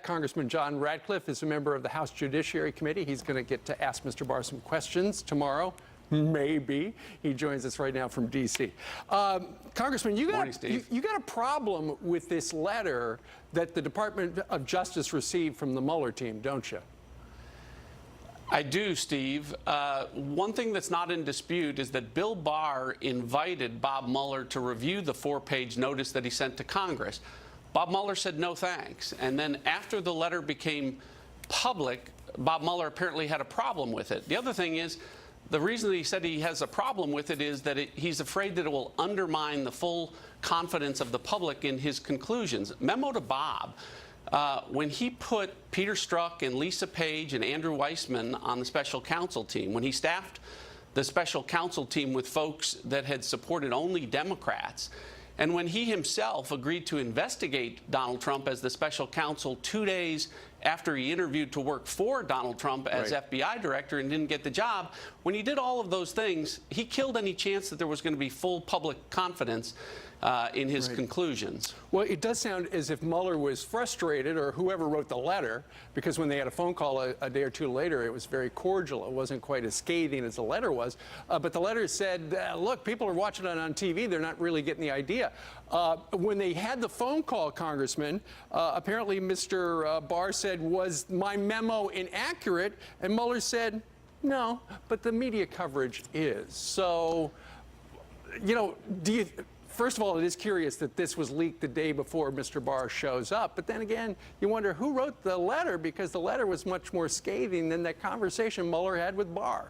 Congressman John Ratcliffe is a member of the House Judiciary Committee. He's going to get to ask Mr. Barr some questions tomorrow. Maybe. He joins us right now from D.C. Congressman, you got a problem with this letter that the Department of Justice received from the Mueller team, don't you? I do, Steve. One thing that's not in dispute is that Bill Barr invited Bob Mueller to review the 4-page notice that he sent to Congress. Bob Mueller said no thanks. And then after the letter became public, Bob Mueller apparently had a problem with it. The other thing is, the reason that he said he has a problem with it is that he's afraid that it will undermine the full confidence of the public in his conclusions. Memo to Bob. When he put Peter Strzok and Lisa Page and Andrew Weissman on the special counsel team, when he staffed the special counsel team with folks that had supported only Democrats, and when he himself agreed to investigate Donald Trump as the special counsel 2 days after he interviewed to work for Donald Trump as FBI director and didn't get the job, when he did all of those things, he killed any chance that there was going to be full public confidence in his conclusions. Well, it does sound as if Mueller was frustrated, or whoever wrote the letter, because when they had a phone call a day or two later, it was very cordial. It wasn't quite as scathing as the letter was. But the letter said, look, people are watching it on TV. They're not really getting the idea. When they had the phone call, Congressman, apparently Mr. Barr said, was my memo inaccurate? And Mueller said, no, but the media coverage is. So, you know, first of all, it is curious that this was leaked the day before Mr. Barr shows up. But then again, you wonder who wrote the letter, because the letter was much more scathing than that conversation Mueller had with Barr.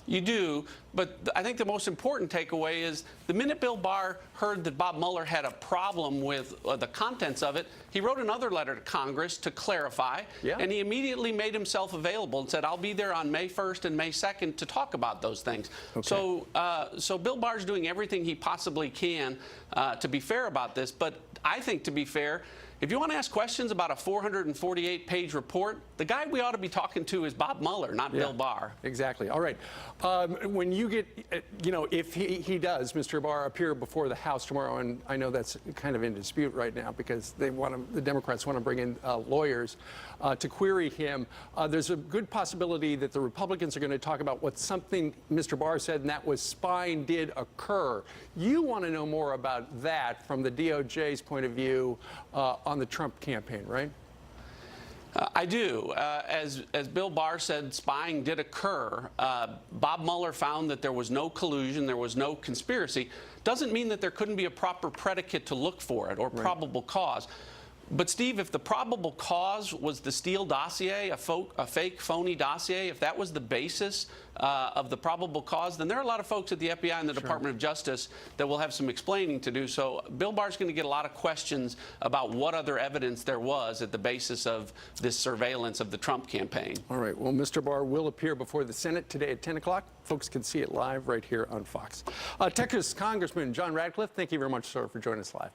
You do, but I think the most important takeaway is the minute Bill Barr heard that Bob Mueller had a problem with the contents of it, he wrote another letter to Congress to clarify, and he immediately made himself available and said, I'll be there on May 1st and May 2nd to talk about those things. So Bill Barr's doing everything he possibly can to be fair about this, but I think, to be fair, if you want to ask questions about a 448-page report, the guy we ought to be talking to is Bob Mueller, not Bill Barr. Exactly. All right. When you get, you know, if he does, Mr. Barr, appear before the House tomorrow, and I know that's kind of in dispute right now because they the Democrats want to bring in lawyers to query him, there's a good possibility that the Republicans are going to talk about what something Mr. Barr said, and that was spying did occur. You want to know more about that from the DOJ's point of view on the Trump campaign, right? I do. As Bill Barr said, spying did occur. Bob Mueller found that there was no collusion, there was no conspiracy. Doesn't mean that there couldn't be a proper predicate to look for it or probable cause. But, Steve, if the probable cause was the Steele dossier, a fake, phony dossier, if that was the basis of the probable cause, then there are a lot of folks at the FBI and the Department of Justice that will have some explaining to do. So Bill Barr's going to get a lot of questions about what other evidence there was at the basis of this surveillance of the Trump campaign. All right. Well, Mr. Barr will appear before the Senate today at 10 o'clock. Folks can see it live right here on Fox. Texas Congressman John Ratcliffe, thank you very much, sir, for joining us live.